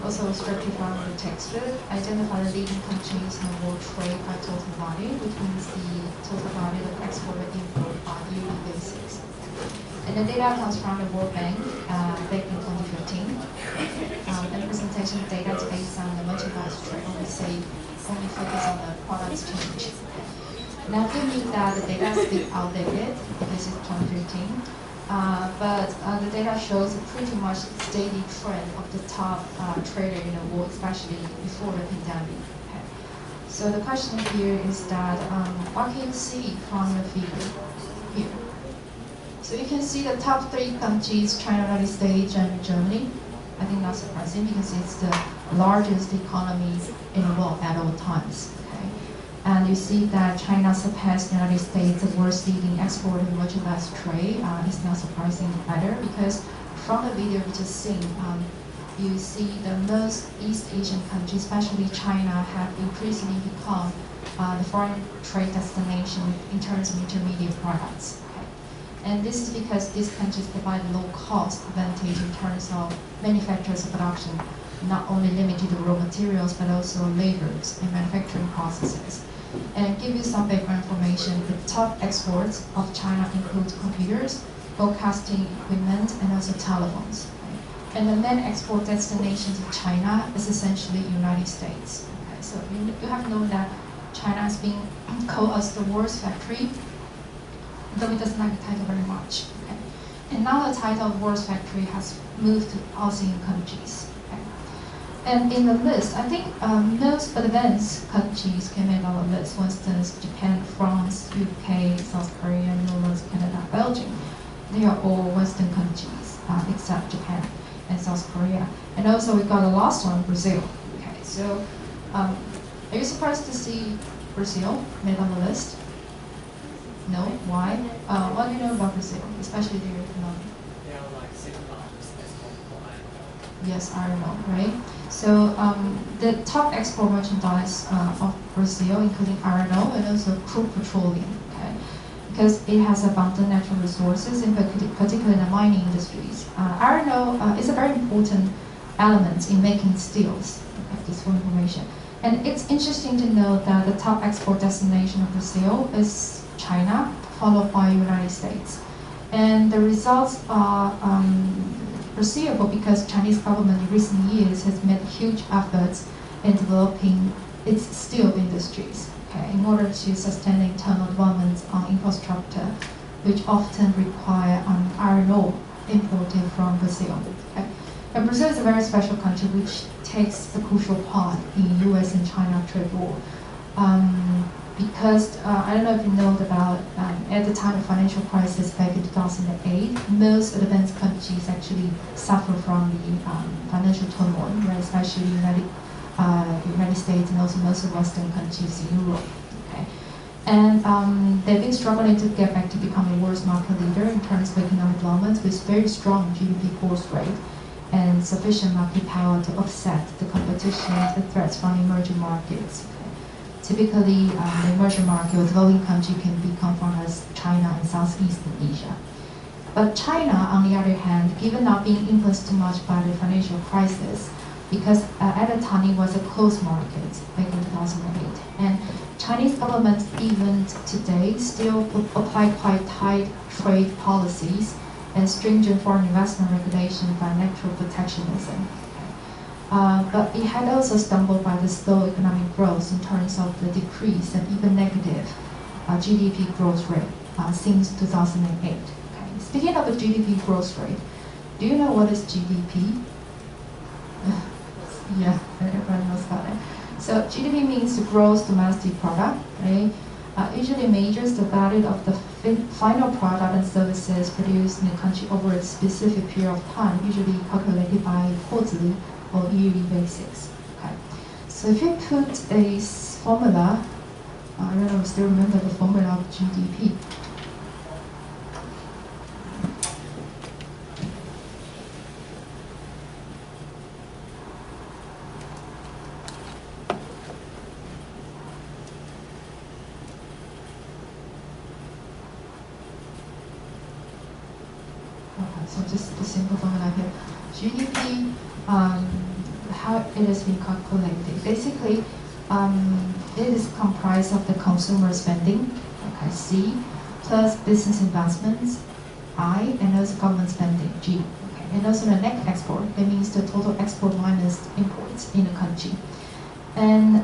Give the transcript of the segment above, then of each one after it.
also strictly from the textbook, identify the leading countries in world trade by total value, which means the total value of export and import on yearly basis. And the data comes from the World Bank back in 2015. And the presentation data is based on the merchandise trade, or we say only focus on the product exchange. Now, it means that the data is still outdated because it's 2015. But the data shows a pretty much steady trend of the top trader in the world, especially before the pandemic. Okay. So the question here is that what can you see from the figure here? So you can see the top 3 countries, China, United States, and Germany. I think not surprising because it's the largest economy in the world at all times. Okay. And you see that China surpassed the United States, the world's leading export and merchandise trade. It's not surprising either because from the video we just seen, you see the most East Asian countries, especially China, have increasingly become the foreign trade destination in terms of intermediate products. Okay. And this is because these countries provide low-cost advantage in terms of manufacturers' production, not only limited to raw materials, but also labors and manufacturing processes. And give you some background information, the top exports of China include computers, broadcasting equipment, and also telephones. Okay. And the main export destination to China is essentially United States. Okay. So you have known that China has been called as the world's factory, though it doesn't like the title very much. Okay. And now the title of world's factory has moved to ASEAN countries. And in the list, I think most advanced countries came in on the list. For instance, Japan, France, UK, South Korea, Netherlands, Canada, Belgium. They are all Western countries, except Japan and South Korea. And also we got the last one, Brazil. Okay, so are you surprised to see Brazil made on the list? No? Why? What do you know about Brazil, especially their economy? They are like second largest export for iron ore. Yes, iron ore, right? So the top export merchandise of Brazil, including iron ore and also crude petroleum, okay? Because it has abundant natural resources, in particular in the mining industries. Iron ore is a very important element in making steels, okay, just for information. And it's interesting to note that the top export destination of Brazil is China, followed by United States. And the results are foreseeable because Chinese government in recent years has made huge efforts in developing its steel industries, okay, in order to sustain the internal development on infrastructure, which often require iron ore imported from Brazil. Okay. And Brazil is a very special country which takes the crucial part in US and China trade war. Because I don't know if you know about, at the time of financial crisis back in 2008, most advanced countries actually suffer from the financial turmoil, right? Especially United States and also most of Western countries in Europe. Okay, and they've been struggling to get back to becoming the world's market leader in terms of economic development with very strong GDP growth rate and sufficient market power to offset the competition, the threats from emerging markets. Typically, the emerging market or developing country can be confronted as China and Southeast Asia. But China, on the other hand, given not being influenced too much by the financial crisis, because at the time it was a closed market back in 2008, and Chinese government even today still apply quite tight trade policies and stringent foreign investment regulation by natural protectionism. But it had also stumbled by the slow economic growth in terms of the decrease and even negative GDP growth rate since 2008. Okay. Speaking of the GDP growth rate, do you know what is GDP? Yeah, everybody knows about it. So GDP means the gross domestic product, right? Usually measures the value of the final product and services produced in the country over a specific period of time, usually calculated by quarterly or yearly basis. Okay. So if you put a formula, I don't know if you still remember the formula of GDP. Okay, so just the simple formula here. GDP how it has been calculated. Basically, it is comprised of the consumer spending, okay, C, plus business investments, I, and also government spending, G. Okay, and also the net export, that means the total export minus imports in the country. And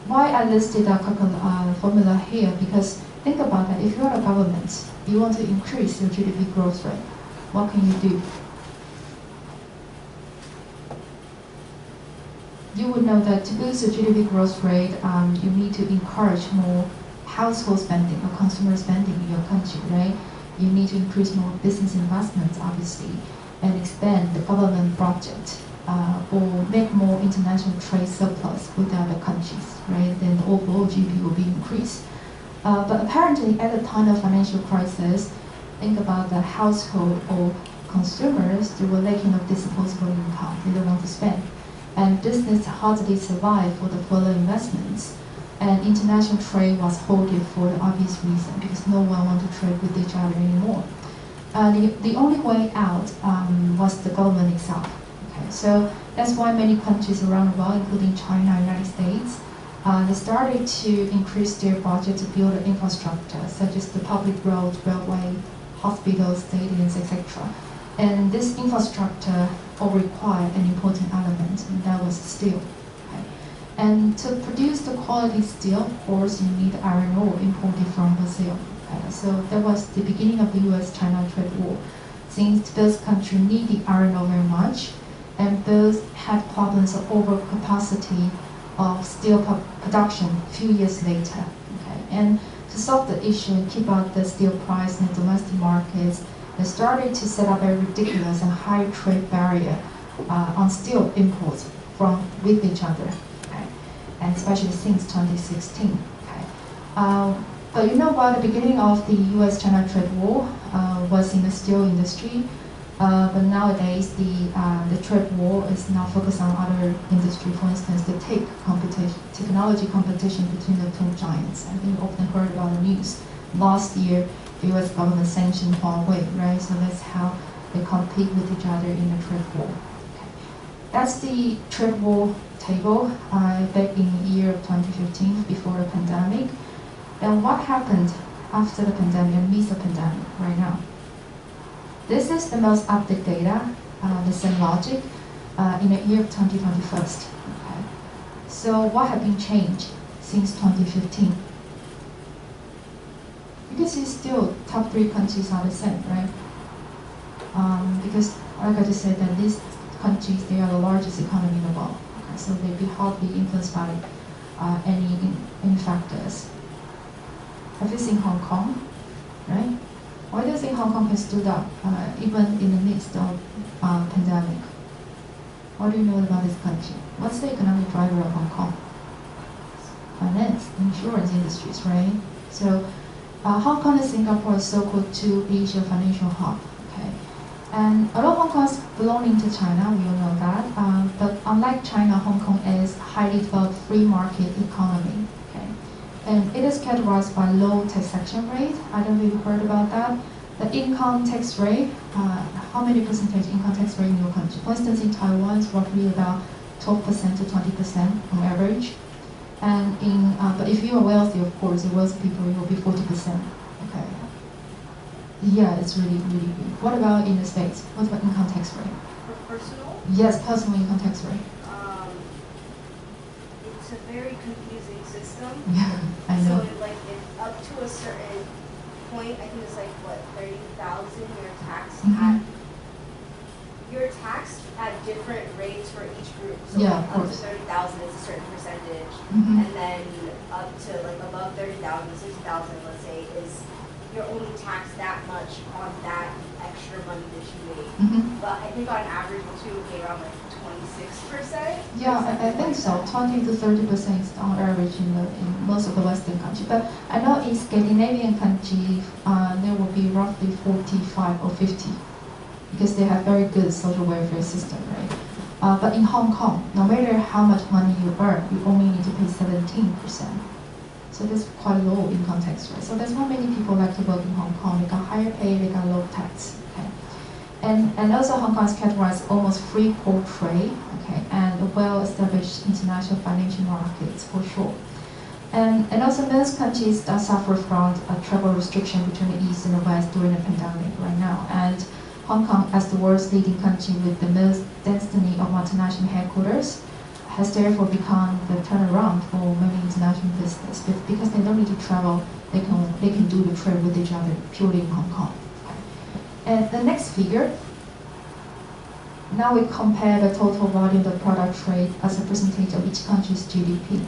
why I listed that formula here, because think about that, if you are a government, you want to increase your GDP growth rate, what can you do? You would know that to boost the GDP growth rate, you need to encourage more household spending or consumer spending in your country, right? You need to increase more business investments, obviously, and expand the government budget, or make more international trade surplus with other countries, right? Then the overall GDP will be increased. But apparently, at the time of financial crisis, think about the household or consumers, they were lacking of disposable income. They don't want to spend. And business hardly survived for the further investments. And international trade was halted for the obvious reason, because no one wanted to trade with each other anymore. The only way out was the government itself. Okay, so that's why many countries around the world, including China and United States, they started to increase their budget to build infrastructure, such as the public roads, railway, hospitals, stadiums, etc. And this infrastructure all required an important element, and that was steel. Okay? And to produce the quality steel, of course, you need iron ore imported from Brazil. Okay? So that was the beginning of the US-China trade war. Since both countries needed iron ore very much, and both had problems of overcapacity of steel production a few years later. Okay? And to solve the issue and keep up the steel price in the domestic markets, they started to set up a ridiculous and high trade barrier on steel imports with each other, okay? And especially since 2016. Okay? But you know what, the beginning of the US-China trade war was in the steel industry, but nowadays the trade war is now focused on other industry. For instance, the technology competition between the two giants. I think you often heard about the news. Last year, the US government sanctioned Huawei, right? So that's how they compete with each other in the trade war. Okay. That's the trade war table back in the year of 2015, before the pandemic. And what happened after the pandemic and amidst the pandemic right now? This is the most updated data, the same logic, in the year of 2021. Okay. So what have been changed since 2015? You can see still top 3 countries are the same, right? Because like I just said, that these countries, they are the largest economy in the world. Okay, so they'd be hardly influenced by any factors. Have you seen Hong Kong, right? Why do you think Hong Kong has stood up even in the midst of pandemic? What do you know about this country? What's the economic driver of Hong Kong? Finance, insurance industries, right? So Hong Kong and Singapore are so-called two Asia financial hub. Okay, and although Hong Kong is belonging to China, we all know that. But unlike China, Hong Kong is highly developed free market economy. Okay, and it is characterized by low taxation rate. I don't know if you've heard about that. The income tax rate. How many percentage income tax rate in your country? For instance, in Taiwan, it's roughly about 12% to 20% on average. And but if you are wealthy, of course, the wealthy people, it will be 40%. Okay. Yeah, it's really, really good. What about in the States? What about income tax rate? For personal? Yes, personal income tax rate. It's a very confusing system. Yeah, I know. So it's up to a certain point, I think it's like what, 30,000, you're taxed at different rates for each group. So yeah, up to 30,000 is a certain percentage, and then up to above 30,000, 60,000, let's say, is you're only taxed that much on that extra money that you made. But I think on average, we would pay around 26%. Yeah, I think so. 20 to 30% is on average in most of the Western countries. But I know in Scandinavian countries, there will be roughly 45 or 50. Because they have very good social welfare system, right? But in Hong Kong, no matter how much money you earn, you only need to pay 17%. So that's quite low income tax rate. So that's why many people like to work in Hong Kong. They got higher pay, they got low tax. Okay? And also Hong Kong is categorized almost free port trade. Okay? And the well-established international financial markets for sure. And also most countries suffer from a travel restriction between the East and the West during the pandemic right now. And Hong Kong, as the world's leading country with the most density of multinational headquarters, has therefore become the turnaround for many international business. But because they don't need to travel, they can do the trade with each other purely in Hong Kong. And the next figure, now we compare the total volume of product trade as a percentage of each country's GDP.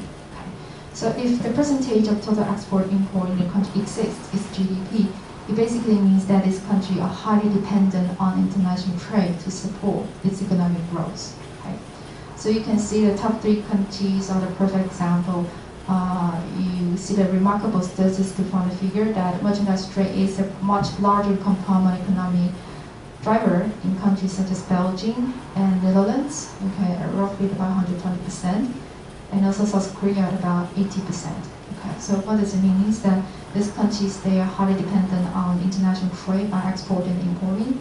So if the percentage of total export-import in the country exists is GDP, it basically means that this country are highly dependent on international trade to support its economic growth. Okay? So you can see the top 3 countries are the perfect example. You see the remarkable statistic from the figure that merchandise trade is a much larger component economic driver in countries such as Belgium and Netherlands, okay, roughly about 120%. And also South Korea at about 80%. Okay, so what does it mean is that these countries, they are highly dependent on international trade by exporting and importing,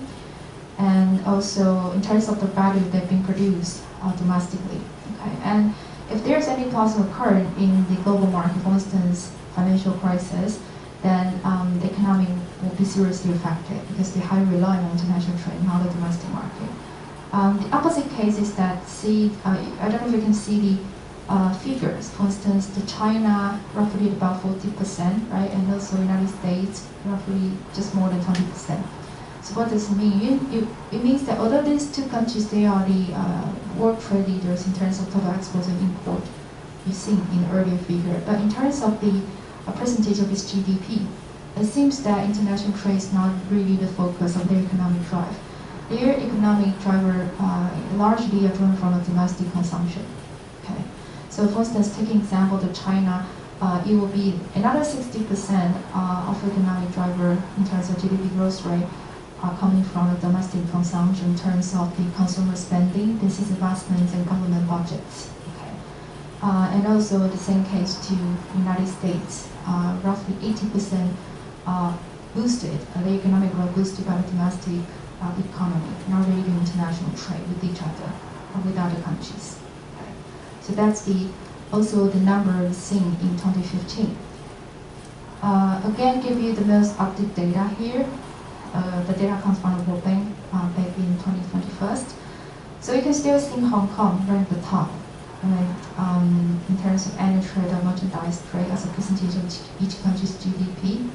and also in terms of the value they've been produced domestically. Okay, and if there's any loss occurred in the global market, for instance, financial crisis, then the economy will be seriously affected because they highly rely on international trade, not the domestic market. The opposite case is that, I don't know if you can see the figures. For instance, the China roughly about 40%, right, and also United States roughly just more than 20%. So what does it mean? It means that although these 2 countries, they are the world trade leaders in terms of total export and import, you've seen in the earlier figure, but in terms of the percentage of its GDP, it seems that international trade is not really the focus of their economic drive. Their economic driver largely are driven from the domestic consumption. Okay. So for instance, taking example to China, it will be another 60% of economic driver in terms of GDP growth rate coming from the domestic consumption in terms of the consumer spending, business investments, and government budgets. Okay. And also the same case to United States, roughly 80% boosted, the economic growth boosted by the domestic economy, not really the international trade with each other or with other countries. So that's also the number seen in 2015. Again, give you the most updated data here. The data comes from the World Bank back in 2021. So you can still see Hong Kong right at the top, right, in terms of annual trade or merchandise trade as a percentage of each country's GDP.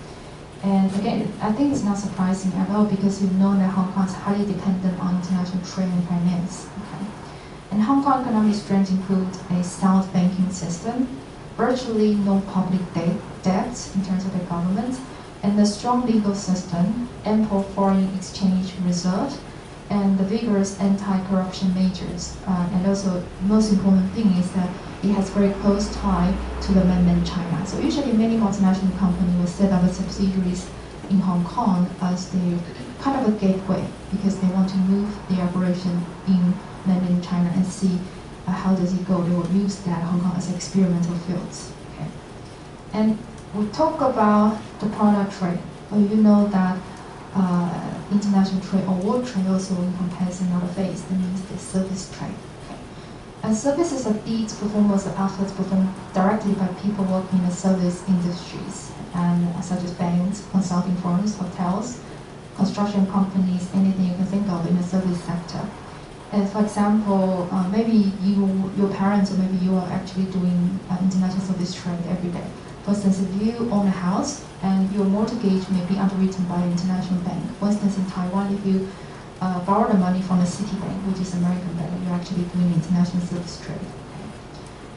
And again, I think it's not surprising at all because you know that Hong Kong is highly dependent on international trade and finance. Okay? And Hong Kong economic strengths include a sound banking system, virtually no public debt in terms of the government, and a strong legal system, ample foreign exchange reserve, and the vigorous anti-corruption measures. And also, most important thing is that it has very close tie to the mainland China. So usually many multinational companies will set up subsidiaries in Hong Kong as their kind of a gateway because they want to move their operation in mainland China and see how does it go. They will use that Hong Kong as experimental fields. Okay. And we talk about the product trade. Well, you know that international trade or world trade also encompasses another phase. That means the service trade. Okay. And services are deeds, performance, or efforts performed directly by people working in the service industries, and such as banks, consulting firms, hotels, construction companies, anything you can think of in the service sector. And for example, maybe your parents or maybe you are actually doing international service trade every day. For instance, if you own a house and your mortgage may be underwritten by an international bank. For instance, in Taiwan, if you borrow the money from a Citibank, which is an American bank, you're actually doing international service trade.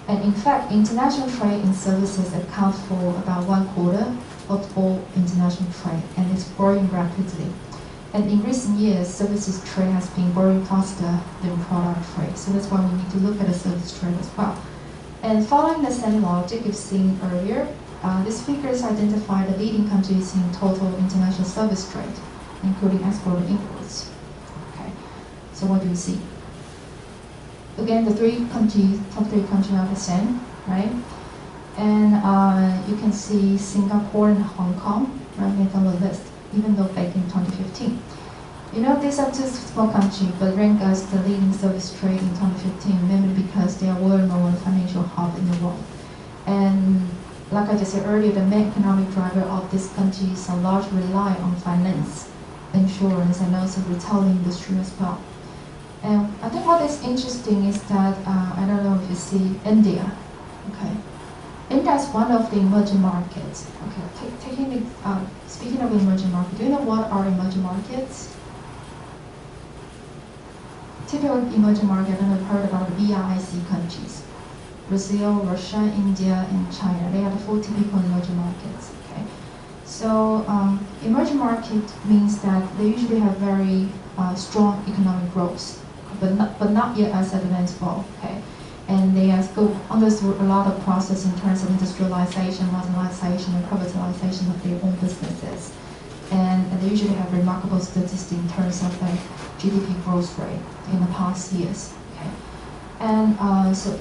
And in fact, international trade in services account for about 1/4 of all international trade, and it's growing rapidly. And in recent years, services trade has been growing faster than product trade. So that's why we need to look at the service trade as well. And following the same logic you've seen earlier, these figures identify the leading countries in total international service trade, including export and imports. Okay. So what do you see? Again, the top three countries are the same, right? And you can see Singapore and Hong Kong right on the list, even though back in 2015. You know, these are two small countries, but ranked as the leading service trade in 2015, mainly because like I just said earlier, the main economic driver of this country is a large rely on finance, insurance, and also retail industry as well. And I think what is interesting is that, I don't know if you see India, okay? India is one of the emerging markets. Okay, speaking of emerging markets, do you know what are emerging markets? Typical emerging market, I don't know if you've heard about the BRIC countries. Brazil, Russia, India, and China. They are the 4 typical emerging markets. Okay, so emerging market means that they usually have very strong economic growth, but not yet as advanced world. Okay, and they go under a lot of process in terms of industrialization, modernization, and privatization of their own businesses. And they usually have remarkable statistics in terms of the GDP growth rate in the past years. Okay, and so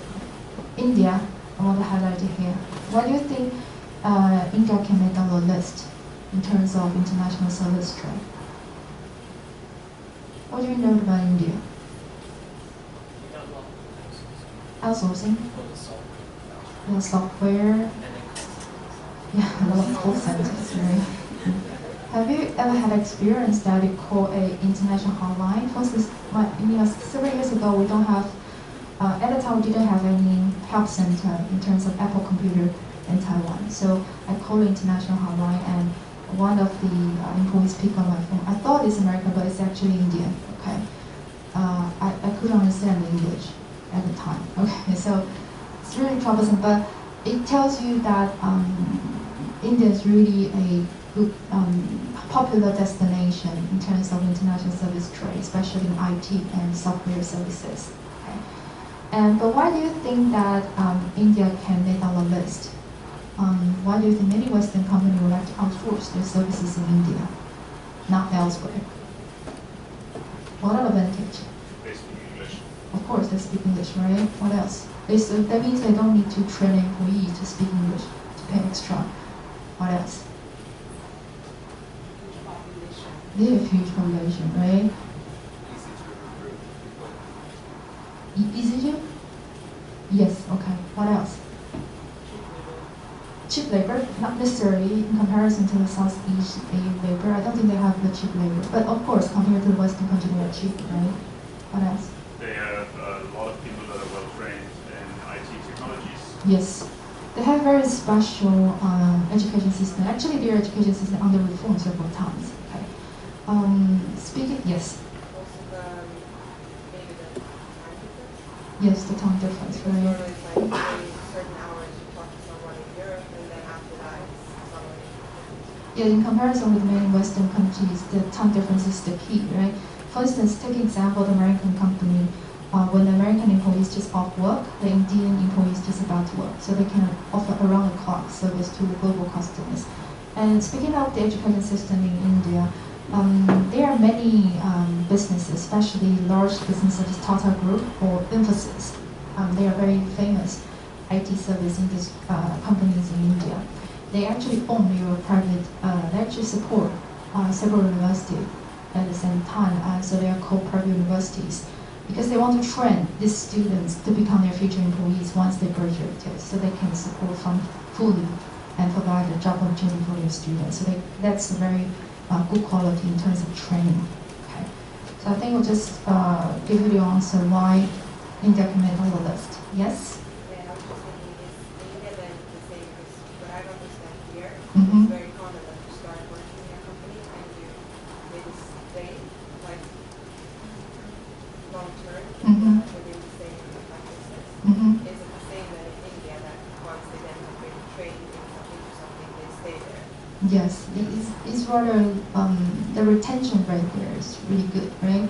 India, I want to highlight it here. Why do you think India can make on the list in terms of international service trade? What do you know about India? Outsourcing? The software. Yeah, a lot of call centers, right? Have you ever had experience that you call a international hotline? For instance, several years ago, we don't have, at the time we didn't have any help center in terms of Apple computer in Taiwan. So I called the international hotline, and one of the employees picked up my phone. I thought it's American, but it's actually Indian. Okay, I couldn't understand the English at the time. Okay, so it's really troublesome, but it tells you that India is really a good, popular destination in terms of international service trade, especially in IT and software services. Okay. But why do you think that India can make on the list? Why do you think many Western companies would like to outsource their services in India, not elsewhere? What are the advantages? They speak English. Of course, they speak English, right? What else? That means they don't need to train an employee to speak English, to pay extra. What else? They have huge population, right? Easy to? Yes, okay. What else? Cheap labor, not necessarily in comparison to the Southeast Asian labor. I don't think they have the cheap labor. But of course, compared to the Western countries, they are cheap, right? What else? They have a lot of people that are well trained in IT technologies. Yes. They have very special education system. Actually, their education system under reform several times. Okay. Speaking, yes. Also maybe the time difference? Yes, the time difference, right? Normally it's like certain hours you talk to someone in Europe, and then after that it's someone in Yeah, in comparison with many Western countries, the time difference is the key, right? For instance, take example the American company. When the American employees just off work, the Indian employees just about to work, so they can offer around-the-clock service to global customers. And speaking of the education system in India, there are many businesses, especially large businesses such as Tata Group or Infosys. They are very famous IT service companies in India. They actually own your private, they actually support several universities at the same time, so they are called private universities, because they want to train these students to become their future employees once they graduate, so they can support from fully and provide a job opportunity for their students. So that's a very good quality in terms of training. Okay. So I think we'll just give you the answer why India can make on the list. Yes? Yeah, I was just thinking, is India then the same? Because what I understand here, Mm-hmm. it's very common that you start working in a company and you maybe stay like long term Mm-hmm. within the same business. Mm-hmm. Is it the same then in India that once they then have been trained into something, they stay there? Yes, it's rather, the retention rate there is really good, right?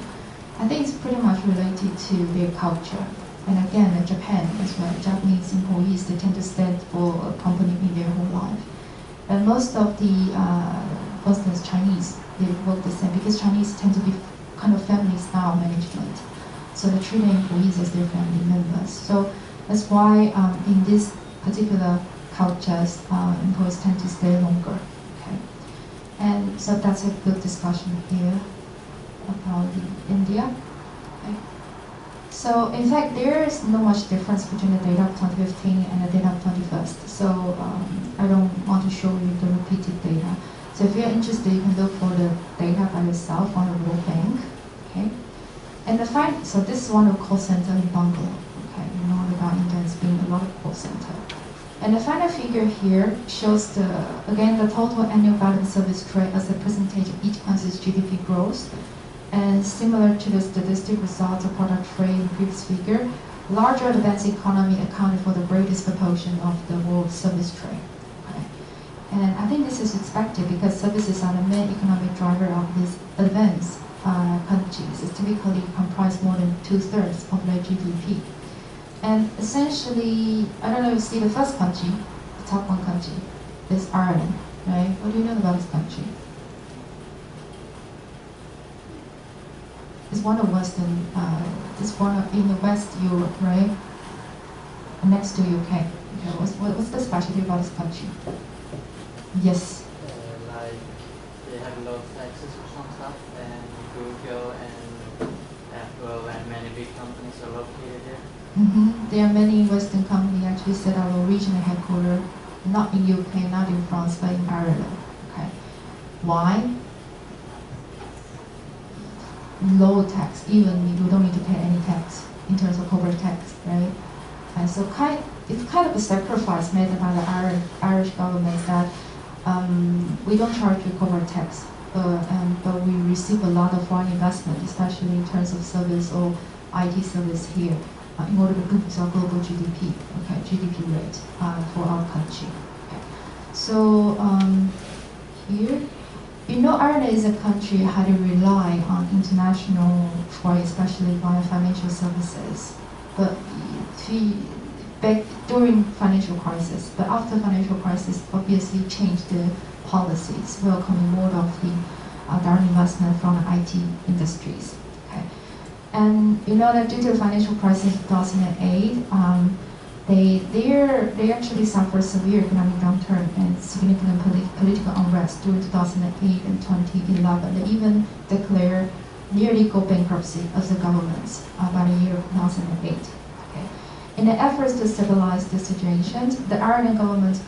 I think it's pretty much related to their culture. And again, in Japan as well, Japanese employees, they tend to stay for a company in their whole life. And most of the, for instance, Chinese, they work the same, because Chinese tend to be kind of family style management. So they treat their employees as their family members. So that's why in this particular cultures, employees tend to stay longer. Okay, and so that's a good discussion here about India. Okay. So in fact, there is not much difference between the data of 2015 and the data of 21st. So I don't want to show you the repeated data. So if you're interested, you can look for the data by yourself on the World Bank. Okay. And so this is one of the call center in Bangladesh. Okay, you know about India as being a lot of call center. And the final figure here shows the total annual value of service trade as a percentage of each country's GDP growth. And similar to the statistic results of product trade in the previous figure, larger advanced economy accounted for the greatest proportion of the world service trade. Okay. And I think this is expected because services are the main economic driver of these advanced countries. It typically comprise more than 2/3 of their GDP. And essentially, I don't know if you see the first country, the top one country, is Ireland, right? What do you know about this country? It's one of Western, it's one of in the West Europe, right? Next to UK. Okay, what's the specialty about this country? Yes. Like they have low taxes or some stuff, and Google and Apple and many big companies are located there. There are many Western companies actually set up a regional headquarters, not in UK, not in France, but in Ireland. Okay, why? Low tax, even you don't need to pay any tax in terms of corporate tax, right? And so it's kind of a sacrifice made by the Irish government that we don't charge you corporate tax, but we receive a lot of foreign investment, especially in terms of service or IT service here, in order to boost our global GDP, okay, GDP rate for our country. Okay. So here. You know, Ireland is a country highly rely on international trade, especially via financial services. But back during financial crisis, but after financial crisis, obviously changed the policies, welcoming more of the direct investment from the IT industries. Okay, and you know that due to the financial crisis of 2008. They actually suffered severe economic downturn and significant political unrest during 2008 and 2011. They even declared near legal bankruptcy of the governments by the year of 2008. Okay. In the efforts to stabilize the situation, the Ireland government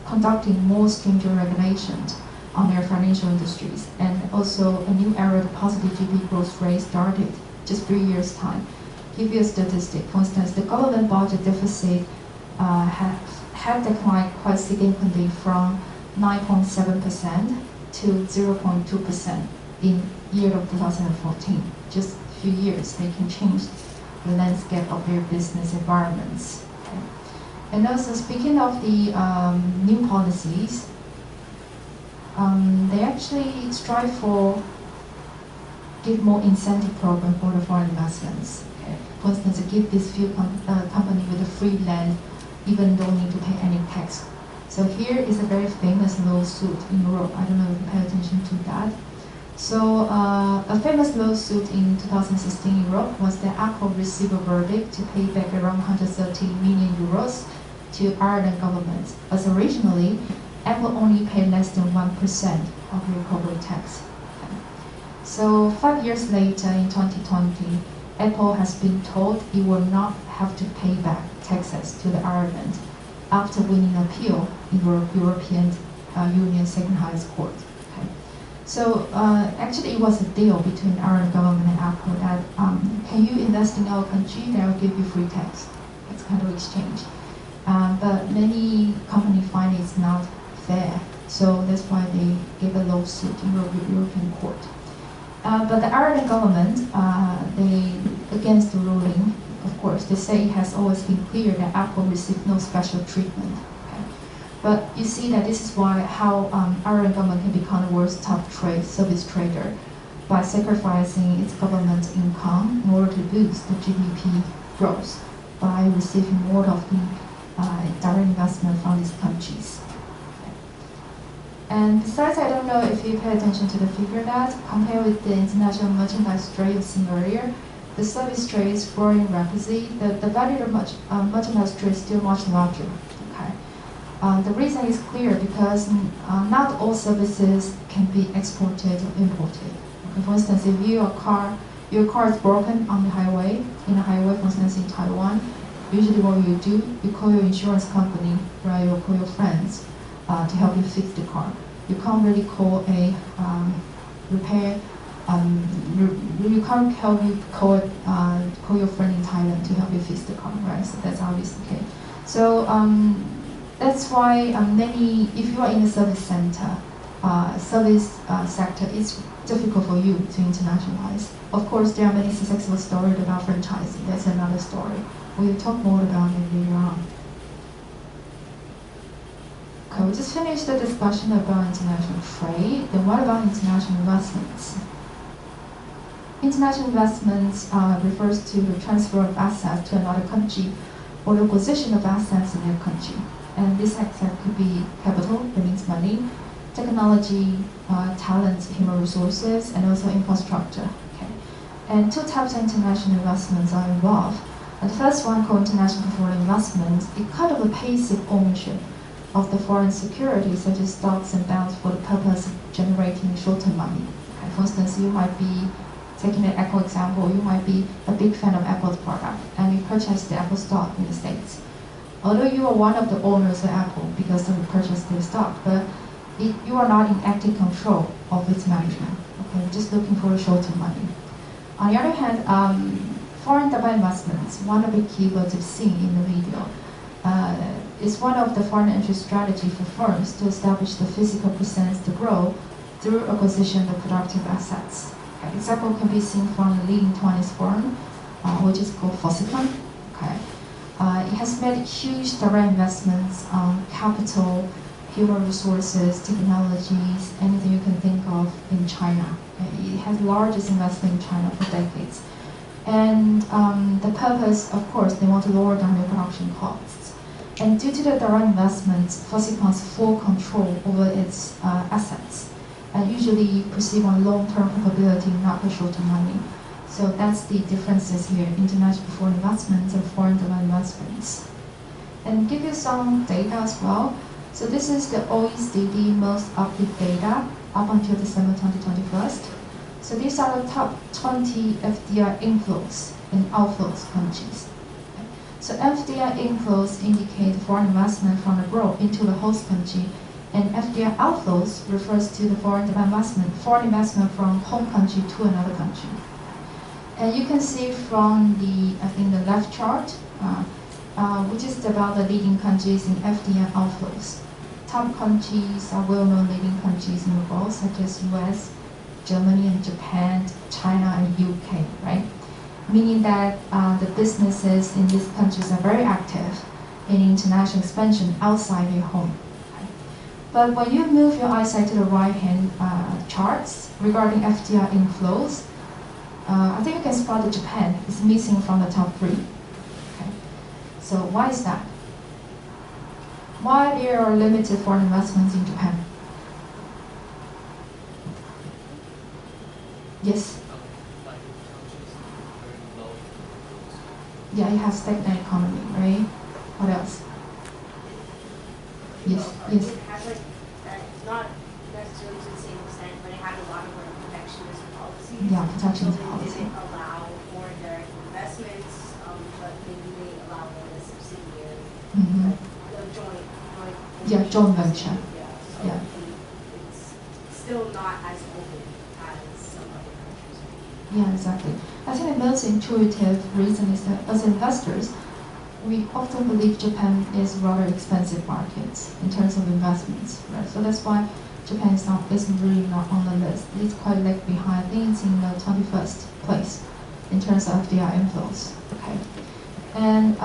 conducting more stringent regulations on their financial industries, and also a new era of positive GDP growth rate started just 3 years' time. Give you a statistic. For instance, the government budget deficit had declined quite significantly from 9.7% to 0.2% in year of 2014. Just a few years, they can change the landscape of their business environments. Okay. And also, speaking of the new policies, they actually strive for give more incentive program for the foreign investments. For instance, give this few company with a free land, even don't need to pay any tax. So here is a very famous lawsuit in Europe. I don't know if you pay attention to that. So a famous lawsuit in 2016 in Europe was that Apple received a verdict to pay back around 130 million euros to Ireland government. As originally, Apple only paid less than 1% of their corporate tax. Okay. So 5 years later, in 2020, Apple has been told it will not have to pay back taxes to the Ireland after winning an appeal in European Union second highest court. Okay. So actually it was a deal between Ireland government and Apple that can you invest in our country, then I'll give you free tax. It's kind of exchange. But many companies find it's not fair, so that's why they gave a lawsuit in European court. But the Ireland government, against the ruling, of course, they say it has always been clear that Apple received no special treatment. Okay? But you see that this is how Ireland government can become the world's top service trader by sacrificing its government income in order to boost the GDP growth by receiving more of the direct investment from these countries. And besides, I don't know if you pay attention to the figure that, compared with the international merchandise trade you've seen earlier, the service trade is growing rapidly. The value of merchandise trade is still much larger. Okay. The reason is clear because not all services can be exported or imported. Okay. For instance, if you are a car your car is broken on the highway, in a highway, for instance, in Taiwan. Usually what you do, you call your insurance company, right, or call your friends to help you fix the car. You can't really call a repair, you can't help you call your friend in Thailand to help you fix the car, right? So that's obviously okay. So that's why many, if you are in the service center, sector, it's difficult for you to internationalize. Of course, there are many successful stories about franchising. That's another story. We'll talk more about it later on. Okay, we just finished the discussion about international trade. Then what about international investments? International investments refers to the transfer of assets to another country or the acquisition of assets in their country. And this asset could be capital, that means money, technology, talent, human resources, and also infrastructure. Okay. And two types of international investments are involved. And the first one, called international foreign investments, is kind of a passive ownership of the foreign securities, such as stocks and bonds, for the purpose of generating short-term money. Okay. For instance, you might be, taking an Apple example, you might be a big fan of Apple's product, and you purchase the Apple stock in the States. Although you are one of the owners of Apple because of you purchased their stock, but you are not in active control of its management. Okay, you're just looking for a short-term money. On the other hand, foreign direct investments, one of the keywords you've seen in the video, is one of the foreign entry strategy for firms to establish the physical presence to grow through acquisition of productive assets. Okay, example can be seen from the leading Taiwanese firm, which is called Foxconn. Okay, it has made huge direct investments on capital, human resources, technologies, anything you can think of in China. It has the largest investment in China for decades. And the purpose, of course, they want to lower down their production costs. And due to the direct investments, Foxconn has full control over its assets. And usually perceive on long-term profitability, not the short-term money. So that's the differences here, international foreign investments and foreign direct investments. And give you some data as well. So this is the OECD most updated data up until December 2021. So these are the top 20 FDI inflows and outflows countries. Okay. So FDI inflows indicate foreign investment from abroad into the host country, and FDI outflows refers to the foreign investment from home country to another country. And you can see from the, I think, the left chart, which is about the leading countries in FDI outflows. Top countries are well-known leading countries in the world, such as US, Germany and Japan, China and UK, right? Meaning that the businesses in these countries are very active in international expansion outside their home. Okay? But when you move your eyesight to the right-hand charts regarding FDI inflows, I think you can spot that Japan is missing from the top 3. Okay? So why is that? Why there are limited foreign investments in Japan? Yes? Yeah, it has stagnant economy, right? What else? Yes, yes. It has not necessarily to the same extent, but it had a lot of protectionist policies. Yeah, protectionist so policy. They didn't allow foreign direct investments, but maybe they allow them as subsidiary, like the joint venture. Yeah, so Yeah. it's still not as open as some other countries. Yeah, exactly. I think the most intuitive reason is that as investors, we often believe Japan is rather expensive market in terms of investments, right? So that's why Japan is really not on the list. It's quite lag behind. I think it's in the 21st place in terms of FDI inflows. Okay, and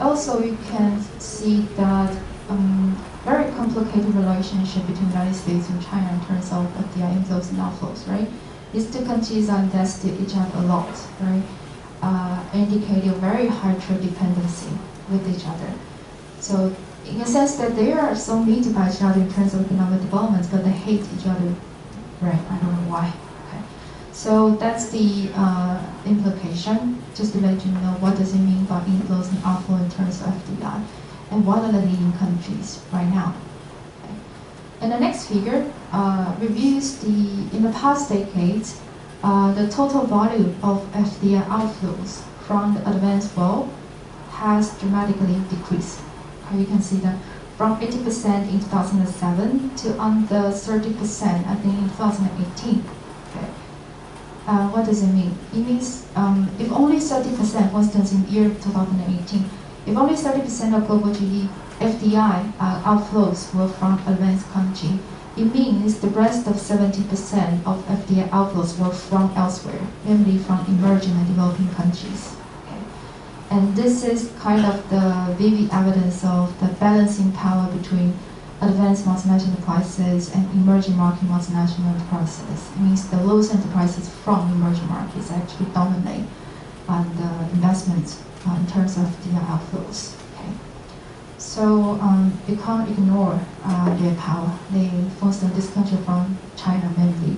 also you can see that very complicated relationship between the United States and China in terms of FDI inflows and outflows, right? These two countries are invested each other a lot, right? Indicating a very high trade dependency with each other. So in a sense that they are so meet by each other in terms of economic development, but they hate each other, right? I don't know why. Okay. So that's the implication, just to let you know what does it mean by inflows and outflow in terms of FDI, and what are the leading countries right now. Okay. And the next figure reviews in the past decades, the total volume of FDI outflows from the advanced world has dramatically decreased. You can see that from 80% in 2007 to under 30%, I think, in 2018. Okay. What does it mean? It means if only 30%, for instance, in the year 2018, if only 30% of global FDI outflows were from advanced countries, it means the rest of 70% of FDI outflows were from elsewhere, namely from emerging and developing countries. Okay. And this is kind of the vivid evidence of the balancing power between advanced multinational enterprises and emerging market multinational enterprises. It means the lowest enterprises from emerging markets actually dominate the investments in terms of the outflows. Okay. So you can't ignore their power. For instance, this country from China mainly,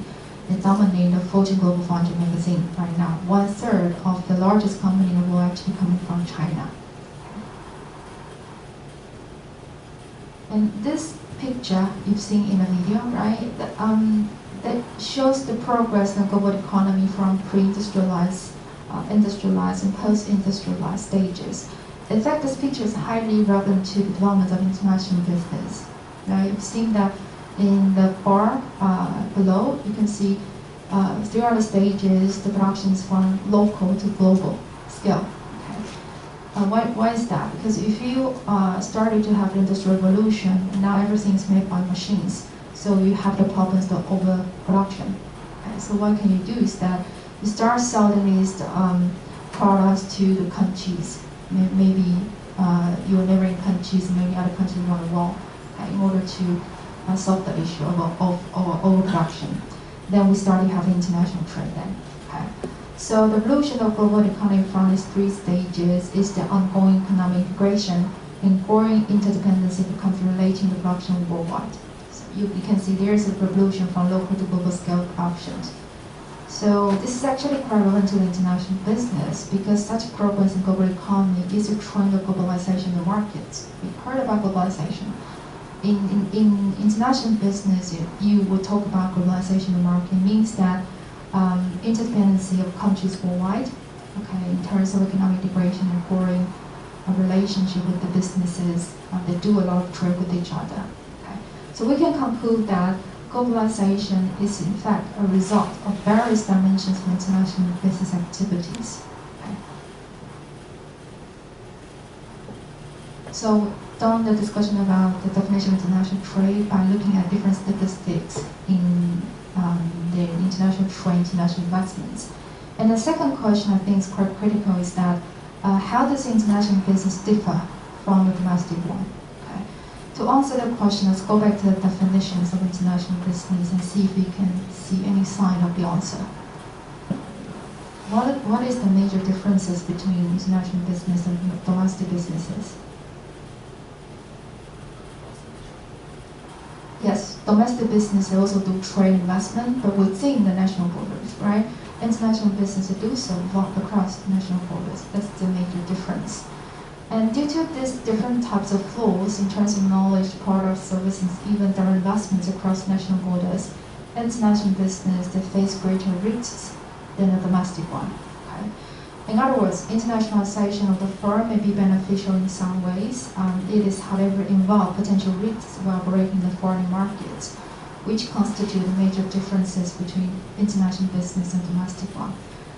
they dominate the Fortune Global 500 magazine right now. 1/3 of the largest company in the world actually coming from China. And this picture you've seen in the video, right? That shows the progress in the global economy from pre-industrialized, industrialized, and post-industrialized stages. In fact, this picture is highly relevant to the development of international business. Now, you've seen that in the bar below, you can see throughout the stages, the production is from local to global scale. Why is that? Because if you started to have the industrial revolution, now everything is made by machines, so you have the problems of overproduction. Okay? So what can you do is that you start selling these products to the countries, maybe your neighboring countries, maybe other countries around the world, okay, in order to solve the issue of overproduction. Then we started having international trade then. Okay? So the evolution of global economy from these 3 stages is the ongoing economic integration and growing interdependency of countries relating to production worldwide. So you can see there's a revolution from local to global scale production. So this is actually quite relevant to the international business because such progress in global economy is a trend of globalization of markets. We've heard about globalization. In international business, you will talk about globalization of market. It means that interdependency of countries worldwide, okay, in terms of economic integration and growing a relationship with the businesses, they do a lot of trade with each other. Okay. So we can conclude that globalization is in fact a result of various dimensions of international business activities. Okay. So done the discussion about the definition of international trade by looking at different statistics in the international trade, international investments. And the second question I think is quite critical is that how does international business differ from the domestic one? Okay. To answer the question, let's go back to the definitions of international business and see if we can see any sign of the answer. What is the major differences between international business and domestic businesses? Yes, domestic business also do trade investment, but within the national borders, right? International business do so across national borders. That's the major difference. And due to these different types of flows in terms of knowledge, products, services, even their investments across national borders, international business they face greater risks than the domestic one. Okay? In other words, internationalization of the firm may be beneficial in some ways. It is, however, involve potential risks while operating in the foreign markets, which constitute the major differences between international business and domestic one.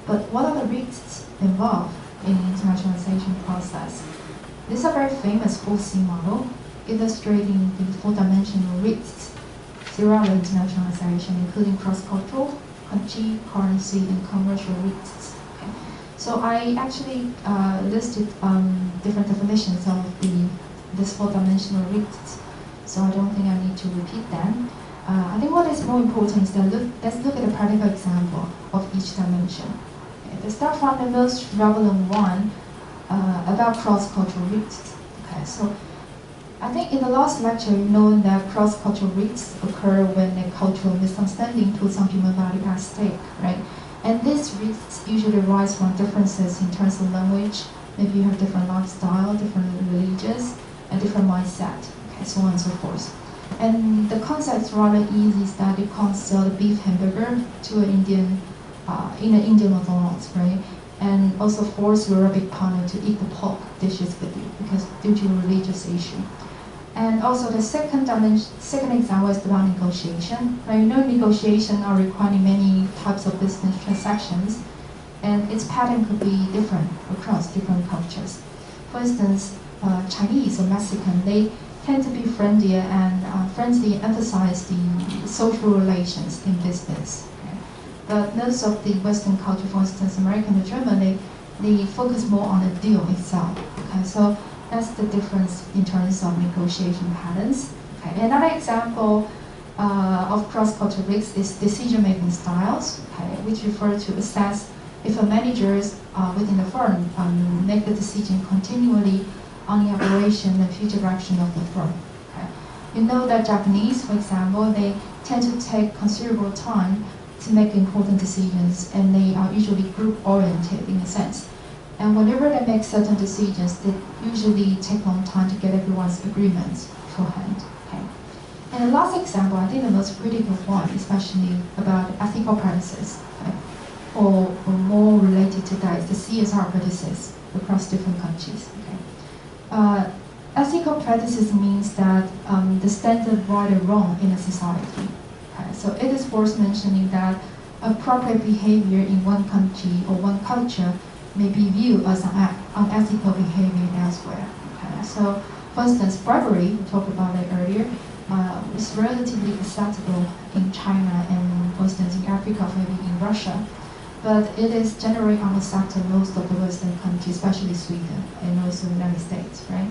But what are the risks involved in the internationalization process? This is a very famous 4C model, illustrating the 4-dimensional risks throughout the internationalization, including cross-cultural, country, currency, and commercial risks. Okay. So I actually listed different definitions of this 4-dimensional risks, so I don't think I need to repeat them. I think what is more important is that let's look at a practical example of each dimension. Okay, let's start from the most relevant one about cross-cultural risks. Okay, so I think in the last lecture you know that cross-cultural risks occur when a cultural misunderstanding puts some human value at stake, right? And these risks usually arise from differences in terms of language. Maybe you have different lifestyle, different religions, and different mindset, okay, so on and so forth. And the concept is rather easy, is that you can't sell a beef hamburger to an Indian in the Indian McDonald's, right? And also force your Arabic partner to eat the pork dishes with you because due to religious issue. And also the second example is about negotiation. Now, you know, negotiation are requiring many types of business transactions, and its pattern could be different across different cultures. For instance, Chinese or Mexican, they tend to be friendlier and emphasize the social relations in business. Okay? But most of the Western culture, for instance, American or German, they focus more on the deal itself. Okay, so that's the difference in terms of negotiation patterns. Okay, another example of cross-cultural risks is decision-making styles, okay, which refer to assess if a managers within the firm make the decision continually on the operation and future direction of the firm. Okay. You know that Japanese, for example, they tend to take considerable time to make important decisions, and they are usually group-oriented in a sense. And whenever they make certain decisions, they usually take long time to get everyone's agreements beforehand. Okay. And the last example, I think the most critical one, especially about ethical practices, okay, or more related to that, is the CSR practices across different countries. Okay. Ethical practices means that the standard right or wrong in a society. Okay. So it is worth mentioning that appropriate behavior in one country or one culture may be viewed as an unethical behavior elsewhere. Okay. So, for instance, bribery, we talked about it earlier, is relatively acceptable in China and, for instance, in Africa, maybe in Russia. But it is generally unacceptable in most of the Western countries, especially Sweden and also the United States, right?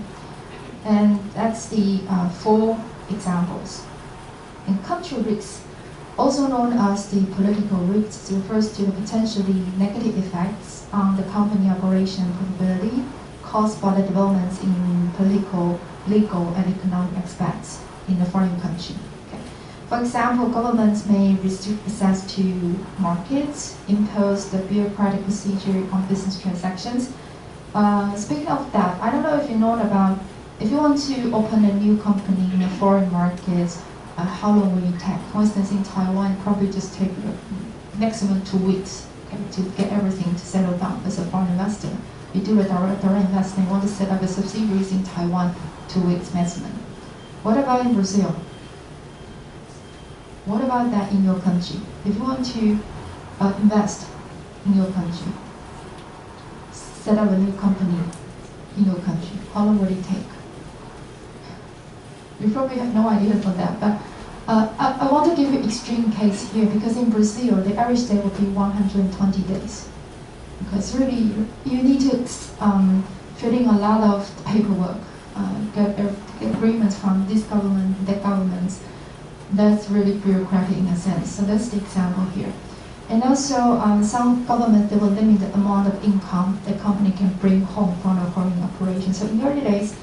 And that's the 4 examples. And country risks, also known as the political risks, refers to the potentially negative effects on the company operation profitability caused by the developments in political, legal, and economic aspects in the foreign country. Okay. For example, governments may restrict access to markets, impose the bureaucratic procedure on business transactions. Speaking of that, I don't know if you know about, if you want to open a new company in a foreign market, how long will it take? For instance, in Taiwan, it probably just take maximum 2 weeks, okay, to get everything to settle down as a foreign investor. You do a direct investment, want to set up a subsidiaries in Taiwan, 2 weeks maximum. What about in Brazil? What about that in your country? If you want to invest in your country, set up a new company in your country, how long will it take? You probably have no idea for that, but I want to give you an extreme case here because in Brazil, the average day will be 120 days. Because really, you need to fill in a lot of paperwork, get agreements from this government, that government. That's really bureaucratic in a sense. So that's the example here. And also, some governments, they will limit the amount of income the company can bring home from a foreign operation. So in the early days,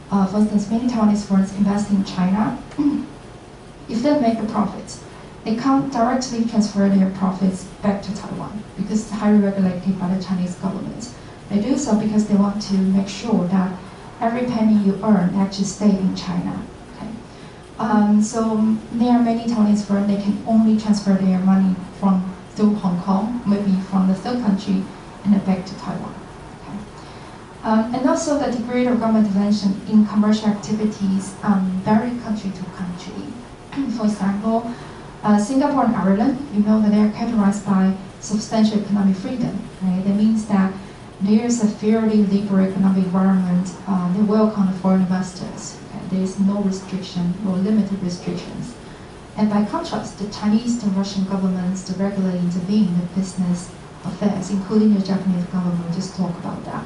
for instance, many Taiwanese firms invest in China. If they make a profit, they can't directly transfer their profits back to Taiwan because it's highly regulated by the Chinese government. They do so because they want to make sure that every penny you earn actually stays in China. Okay? So there are many Taiwanese firms, they can only transfer their money through Hong Kong, maybe from the third country, and then back to Taiwan. And also the degree of government intervention in commercial activities vary country to country. For example, Singapore and Ireland, you know that they are characterized by substantial economic freedom. Right? That means that there is a fairly liberal economic environment. They welcome the foreign investors. Okay? There is no restriction or limited restrictions. And by contrast, the Chinese and Russian governments regularly intervene in business affairs, including the Japanese government. We'll just talk about that.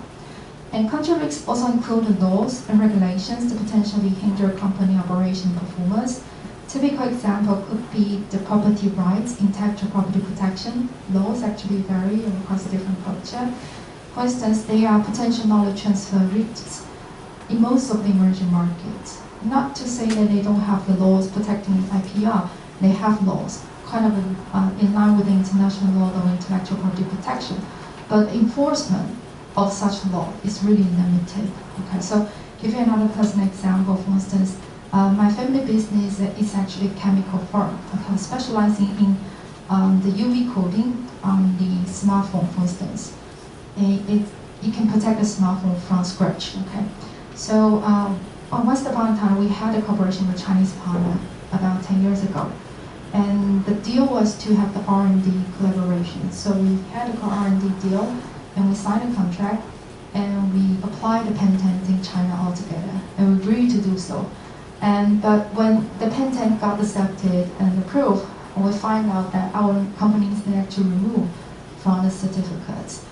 And country risks also include the laws and regulations that potentially hinder company operation performance. Typical example could be the property rights, intellectual property protection. Laws actually vary across different culture. For instance, there are potential knowledge transfer risks in most of the emerging markets. Not to say that they don't have the laws protecting IPR, they have laws, kind of in line with the international law of intellectual property protection. But enforcement of such law is really limited. Okay, so give you another personal example. For instance, my family business is actually a chemical firm, okay, specializing in the UV coating on the smartphone, for instance. It can protect the smartphone from scratch. Okay, so once upon a time we had a cooperation with Chinese partner about 10 years ago, and the deal was to have the R&D collaboration. So we had a R&D deal, and we signed a contract, and we applied the patent in China altogether, and we agreed to do so. But when the patent got accepted and approved, we find out that our companies need to remove from the certificates.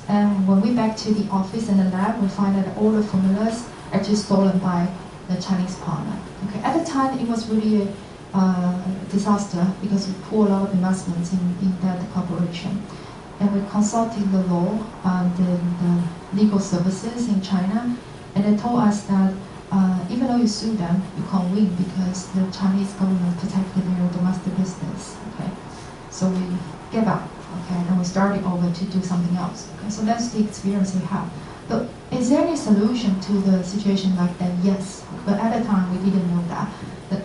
And when we back to the office and the lab, we find that all the formulas are actually stolen by the Chinese partner. Okay. At the time, it was really a disaster because we put a lot of investments in that corporation. And we consulted the law, the legal services in China, and they told us that even though you sue them, you can't win because the Chinese government protected their domestic business. Okay, so we gave up. Okay, and we started over to do something else. Okay, so that's the experience we have. But is there any solution to the situation like that? Yes, but at the time we didn't know that.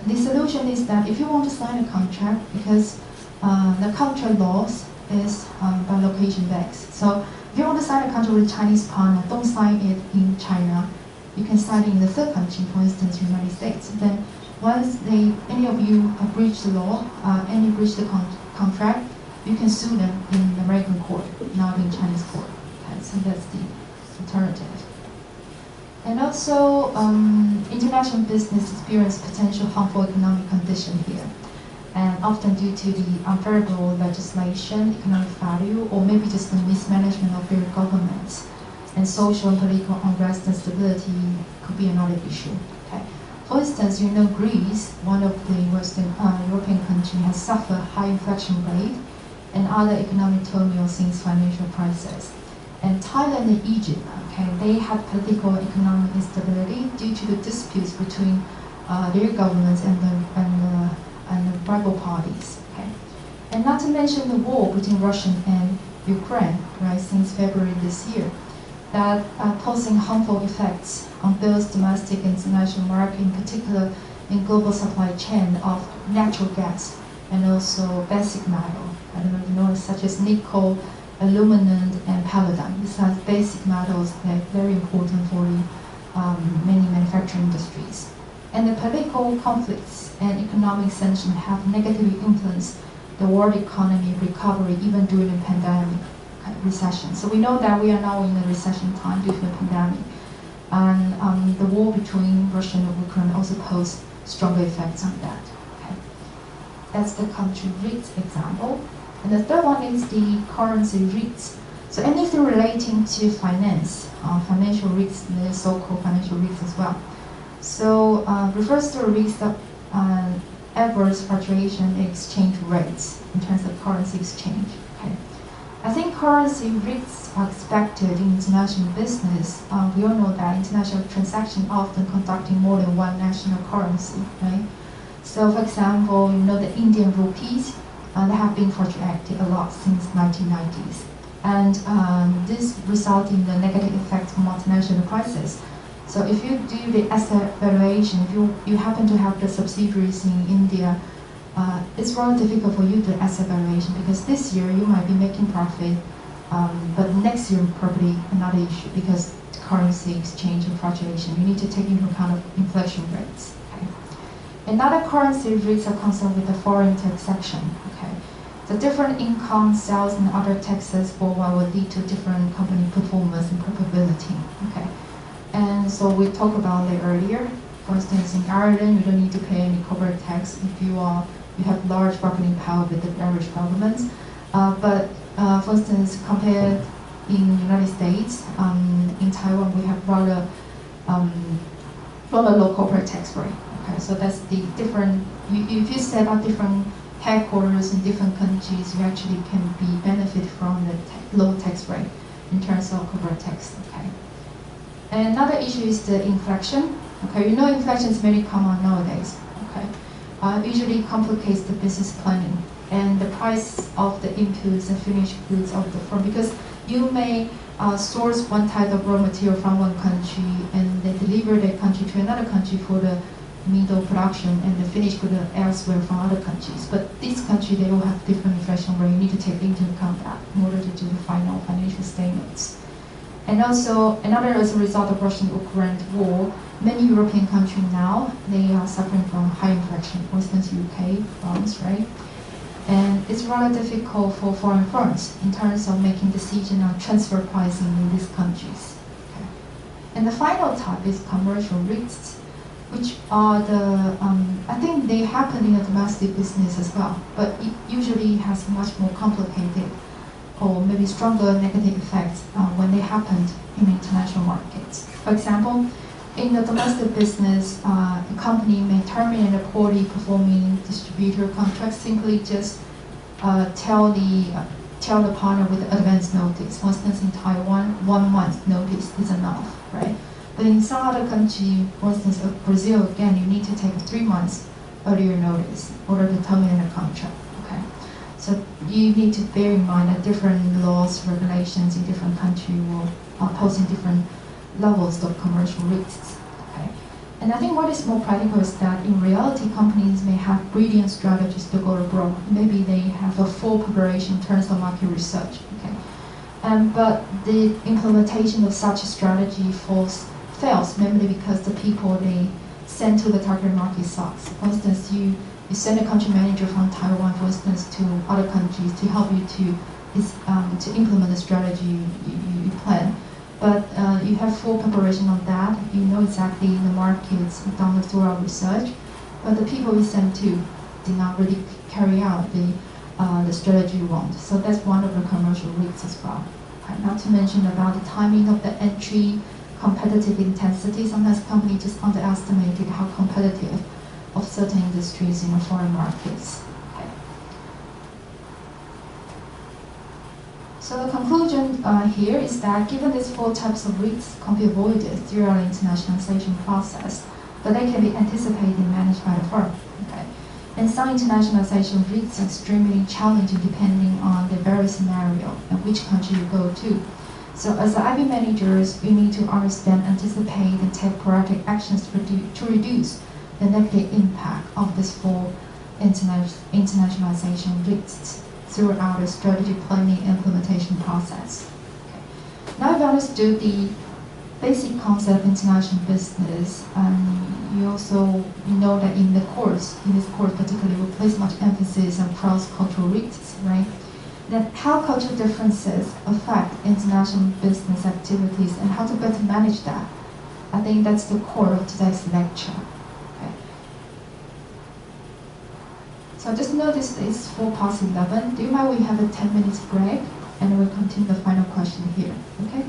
The solution is that if you want to sign a contract, because the contract laws is by location based. So if you want to sign a contract with a Chinese partner, don't sign it in China. You can sign it in the third country, for instance, United States. Then once any of you breach the law, any breach the contract, you can sue them in American court, not in Chinese court. Okay, so that's the alternative. And also, international business experience potential harmful economic condition here, and often due to the unfavorable legislation, economic value, or maybe just the mismanagement of their governments. And social and political unrest and stability could be another issue. Okay. For instance, you know Greece, one of the Western European countries, has suffered high inflation rate and other economic turmoil since financial crisis. And Thailand and Egypt, okay, they had political and economic instability due to the disputes between their governments and the rival parties. Okay. And not to mention the war between Russia and Ukraine, right, since February this year, that posing harmful effects on both domestic and international market, in particular in global supply chain of natural gas and also basic metal. I don't know if you know, such as nickel, aluminum, and palladium. These are basic metals that are very important for the many manufacturing industries. And the political conflicts and economic sanctions have negatively influenced the world economy recovery even during the pandemic recession. So we know that we are now in a recession time due to the pandemic. And the war between Russia and Ukraine also posed stronger effects on that. Okay. That's the country REITs example. And the third one is the currency REITs. So anything relating to finance, financial risks, the so-called financial risks as well. So refers to a risk of adverse fluctuation in exchange rates in terms of currency exchange. Okay. I think currency risks are expected in international business. We all know that international transactions often conducting more than one national currency, right? So for example, you know the Indian rupees, they have been fluctuating a lot since 1990s. And this results in the negative effects of multinational prices. So if you do the asset valuation, if you happen to have the subsidiaries in India, it's rather difficult for you to do asset valuation because this year you might be making profit, but next year probably another issue because currency exchange and fluctuation. You need to take into account of inflation rates. Okay. Another currency risks are concerned with the foreign taxation. Okay. The different income, sales, and other taxes worldwide will lead to different company performance and profitability. Okay. And so we talked about it earlier. For instance, in Ireland, you don't need to pay any corporate tax if you have large bargaining power with the average government. But for instance, compared in the United States, in Taiwan, we have rather low corporate tax rate. Okay, so that's the different. If you set up different headquarters in different countries, you actually can be benefit from the low tax rate in terms of corporate tax. Okay. And another issue is the inflation. Okay, you know inflation is very common nowadays. Okay, usually complicates the business planning and the price of the inputs and finished goods of the firm because you may source one type of raw material from one country and they deliver that country to another country for the middle production and the finished good elsewhere from other countries. But this country, they all have different inflation rate. You need to take into account that in order to do the final financial statements. And also, as a result of Russian-Ukraine war, many European countries now, they are suffering from high inflation. For instance, UK, France, right? And it's rather difficult for foreign firms in terms of making decisions on transfer pricing in these countries. Okay. And the final type is commercial risks, which are I think they happen in the domestic business as well, but it usually has much more complicated or maybe stronger negative effects when they happened in international markets. For example, in the domestic business, a company may terminate a poorly performing distributor contract, simply just tell the partner with advance notice. For instance, in Taiwan, 1 month notice is enough, right? But in some other country, for instance, Brazil, again, you need to take 3 months earlier notice in order to terminate a contract. Okay, so you need to bear in mind that different laws, regulations in different countries will pose in different levels of commercial risks. Okay, and I think what is more practical is that in reality, companies may have brilliant strategies to go abroad. Maybe they have a full preparation in terms of market research. Okay, but the implementation of such a strategy fails mainly because the people they send to the target market sucks. For instance, you send a country manager from Taiwan, for instance, to other countries to help you to implement the strategy you plan. But you have full preparation on that. You know exactly the markets, done a thorough research. But the people we send to did not really carry out the strategy you want. So that's one of the commercial risks as well. Okay, not to mention about the timing of the entry, competitive intensity. Sometimes companies just underestimated how competitive of certain industries in the foreign markets. Okay. So the conclusion here is that given these 4 types of risks can be avoided throughout the internationalization process, but they can be anticipated and managed by the firm. Okay. And some internationalization risks are extremely challenging depending on the various scenario and which country you go to. So as IB managers, you need to understand, anticipate, and take proactive actions to reduce the negative impact of these 4 internationalization risks throughout the strategy planning and implementation process. Okay. Now you've understood the basic concept of international business, you also know that in this course particularly, we place much emphasis on cross-cultural risks, right? Then how cultural differences affect international business activities and how to better manage that. I think that's the core of today's lecture. Okay. So just notice it's 4:11. Do you mind we have a 10 minutes break and we'll continue the final question here, okay?